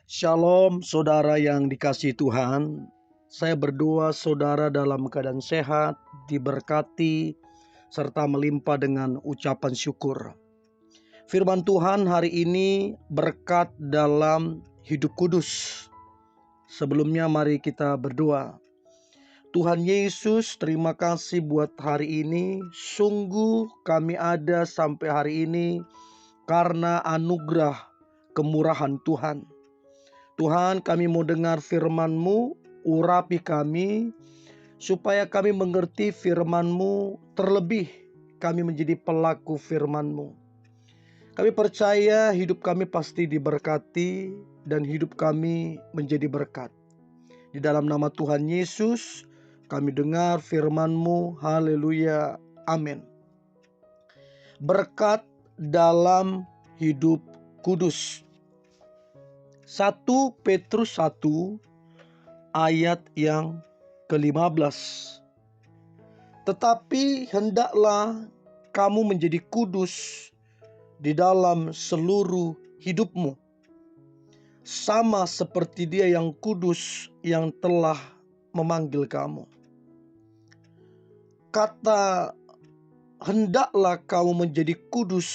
Shalom saudara yang dikasihi Tuhan. Saya berdoa saudara dalam keadaan sehat, diberkati, serta melimpah dengan ucapan syukur. Firman Tuhan hari ini berkat dalam hidup kudus. Sebelumnya mari kita berdoa. Tuhan Yesus, terima kasih buat hari ini. Sungguh kami ada sampai hari ini karena anugerah kemurahan Tuhan. Tuhan, kami mau dengar firman-Mu, urapi kami, supaya kami mengerti firman-Mu, terlebih kami menjadi pelaku firman-Mu. Kami percaya hidup kami pasti diberkati dan hidup kami menjadi berkat. Di dalam nama Tuhan Yesus, kami dengar firman-Mu, haleluya, amin. Berkat dalam hidup kudus. 1 Petrus 1 ayat yang ke-15. Tetapi hendaklah kamu menjadi kudus di dalam seluruh hidupmu, sama seperti Dia yang kudus yang telah memanggil kamu. Kata hendaklah kamu menjadi kudus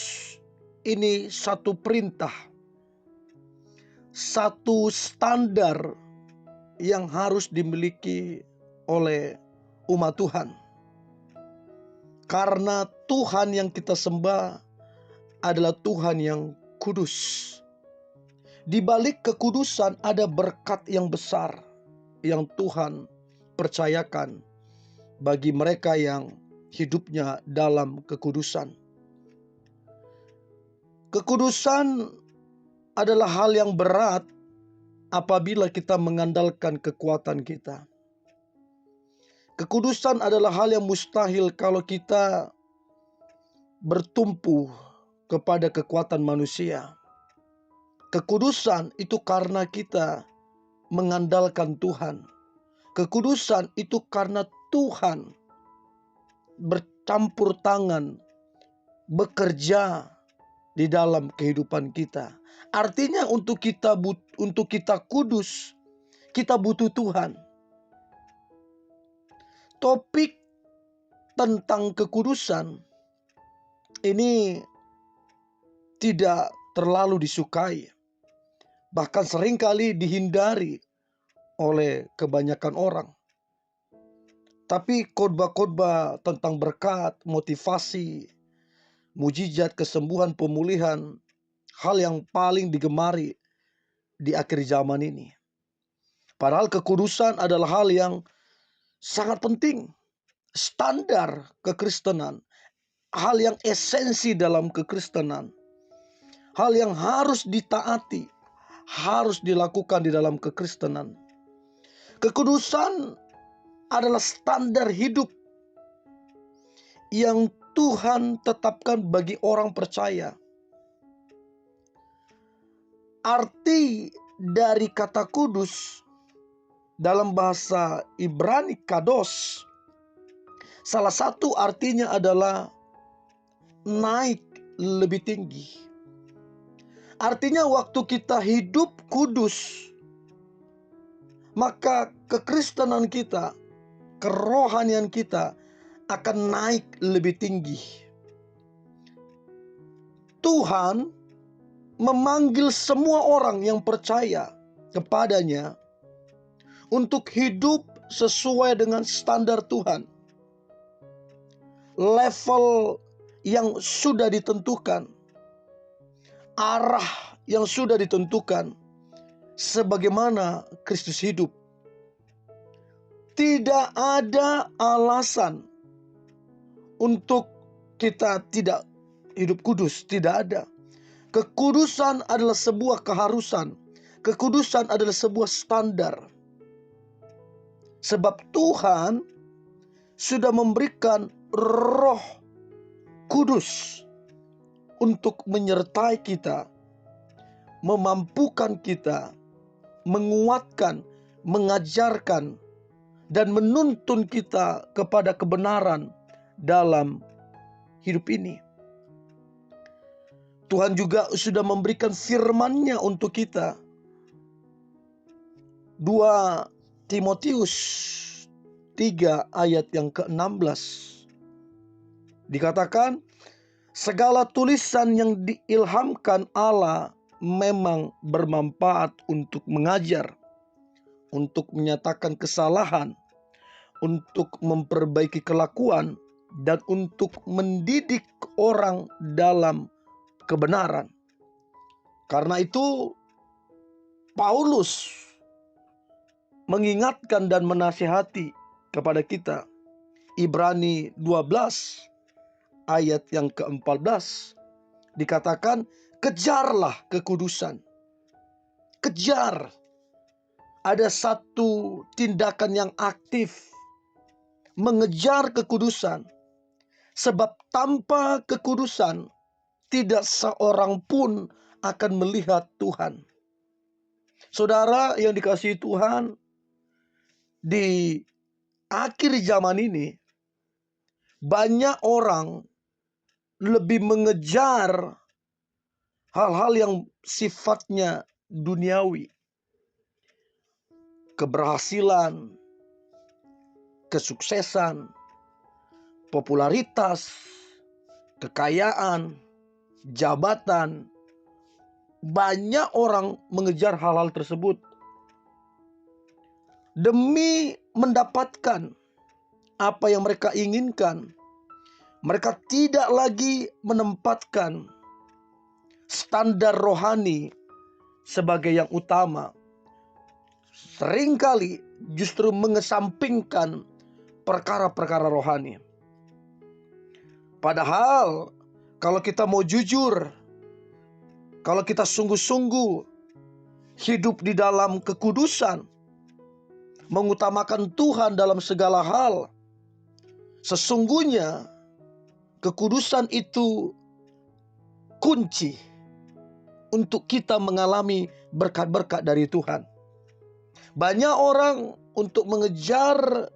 ini satu perintah, satu standar yang harus dimiliki oleh umat Tuhan. Karena Tuhan yang kita sembah adalah Tuhan yang kudus. Di balik kekudusan ada berkat yang besar yang Tuhan percayakan bagi mereka yang hidupnya dalam kekudusan. Kekudusan adalah hal yang berat apabila kita mengandalkan kekuatan kita. Kekudusan adalah hal yang mustahil kalau kita bertumpu kepada kekuatan manusia. Kekudusan itu karena kita mengandalkan Tuhan. Kekudusan itu karena Tuhan bercampur tangan, bekerja di dalam kehidupan kita. Artinya untuk kita kudus, kita butuh Tuhan. Topik tentang kekudusan ini tidak terlalu disukai. Bahkan seringkali dihindari oleh kebanyakan orang. Tapi khotbah-khotbah tentang berkat, motivasi, mujizat, kesembuhan, pemulihan, hal yang paling digemari di akhir zaman ini. Padahal kekudusan adalah hal yang sangat penting. Standar kekristenan. Hal yang esensi dalam kekristenan. Hal yang harus ditaati. Harus dilakukan di dalam kekristenan. Kekudusan adalah standar hidup yang Tuhan tetapkan bagi orang percaya. Arti dari kata kudus dalam bahasa Ibrani kados, salah satu artinya adalah naik lebih tinggi. Artinya waktu kita hidup kudus, maka kekristenan kita, kerohanian kita akan naik lebih tinggi. Tuhan memanggil semua orang yang percaya kepadanya untuk hidup sesuai dengan standar Tuhan. Level yang sudah ditentukan, arah yang sudah ditentukan, sebagaimana Kristus hidup. Tidak ada alasan untuk kita tidak hidup kudus, tidak ada. Kekudusan adalah sebuah keharusan. Kekudusan adalah sebuah standar. Sebab Tuhan sudah memberikan Roh Kudus untuk menyertai kita, memampukan kita, menguatkan, mengajarkan, dan menuntun kita kepada kebenaran dalam hidup ini. Tuhan juga sudah memberikan firman-Nya untuk kita 2 Timotius 3 ayat yang ke-16 dikatakan, segala tulisan yang diilhamkan Allah memang bermanfaat untuk mengajar, untuk menyatakan kesalahan, untuk memperbaiki kelakuan, dan untuk mendidik orang dalam kebenaran. Karena itu Paulus mengingatkan dan menasihati kepada kita. Ibrani 12 ayat yang ke-14 dikatakan, kejarlah kekudusan. Kejar. Ada satu tindakan yang aktif, mengejar kekudusan. Sebab tanpa kekudusan tidak seorang pun akan melihat Tuhan. Saudara yang dikasihi Tuhan, di akhir zaman ini banyak orang lebih mengejar hal-hal yang sifatnya duniawi. Keberhasilan, kesuksesan, popularitas, kekayaan, jabatan. Banyak orang mengejar hal-hal tersebut demi mendapatkan apa yang mereka inginkan. Mereka tidak lagi menempatkan standar rohani sebagai yang utama. Seringkali justru mengesampingkan perkara-perkara rohani. Padahal kalau kita mau jujur, kalau kita sungguh-sungguh hidup di dalam kekudusan, mengutamakan Tuhan dalam segala hal, sesungguhnya kekudusan itu kunci untuk kita mengalami berkat-berkat dari Tuhan. Banyak orang untuk mengejar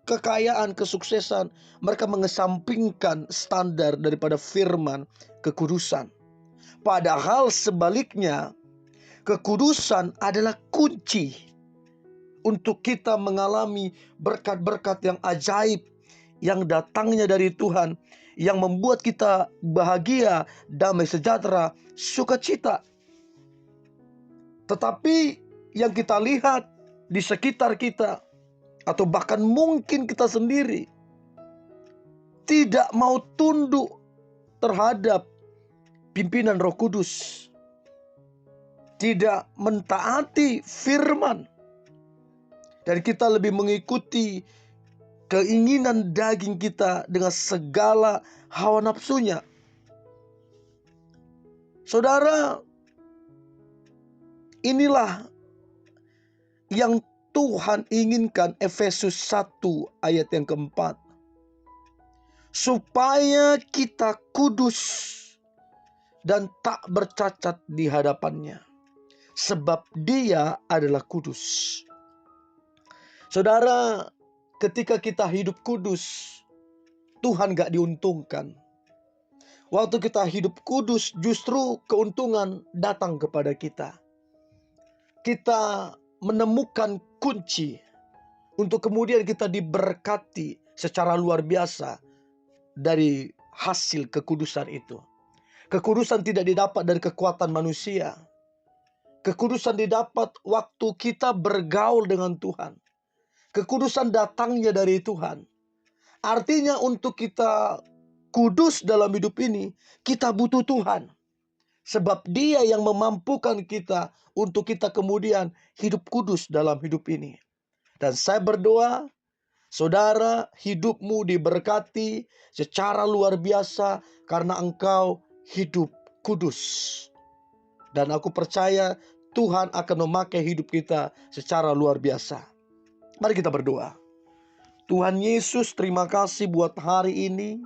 kekayaan, kesuksesan, mereka mengesampingkan standar daripada firman kekudusan. Padahal sebaliknya, kekudusan adalah kunci untuk kita mengalami berkat-berkat yang ajaib yang datangnya dari Tuhan, yang membuat kita bahagia, damai sejahtera, sukacita. Tetapi yang kita lihat di sekitar kita, atau bahkan mungkin kita sendiri, tidak mau tunduk terhadap pimpinan Roh Kudus, tidak mentaati firman, dan kita lebih mengikuti keinginan daging kita dengan segala hawa nafsunya. Saudara, inilah yang Tuhan inginkan, Efesus 1 ayat yang keempat. Supaya kita kudus dan tak bercacat di hadapannya, sebab Dia adalah kudus. Saudara, ketika kita hidup kudus, Tuhan gak diuntungkan. Waktu kita hidup kudus, justru keuntungan datang kepada kita. Kita menemukan kunci untuk kemudian kita diberkati secara luar biasa dari hasil kekudusan itu. Kekudusan tidak didapat dari kekuatan manusia. Kekudusan didapat waktu kita bergaul dengan Tuhan. Kekudusan datangnya dari Tuhan. Artinya untuk kita kudus dalam hidup ini, kita butuh Tuhan. Sebab Dia yang memampukan kita untuk kita kemudian hidup kudus dalam hidup ini. Dan saya berdoa, saudara, hidupmu diberkati secara luar biasa karena engkau hidup kudus. Dan aku percaya Tuhan akan memakai hidup kita secara luar biasa. Mari kita berdoa. Tuhan Yesus, terima kasih buat hari ini.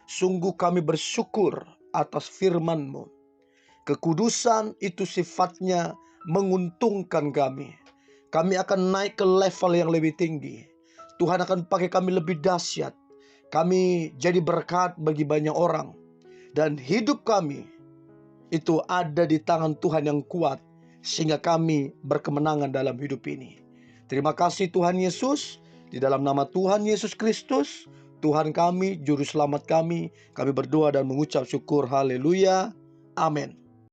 Sungguh kami bersyukur atas firman-Mu. Kekudusan itu sifatnya menguntungkan kami. Kami akan naik ke level yang lebih tinggi. Tuhan akan pakai kami lebih dahsyat. Kami jadi berkat bagi banyak orang. Dan hidup kami itu ada di tangan Tuhan yang kuat. sehingga kami berkemenangan dalam hidup ini. Terima kasih Tuhan Yesus. Di dalam nama Tuhan Yesus Kristus, Tuhan kami, Juru Selamat kami berdoa dan mengucap syukur. Haleluya. Amin.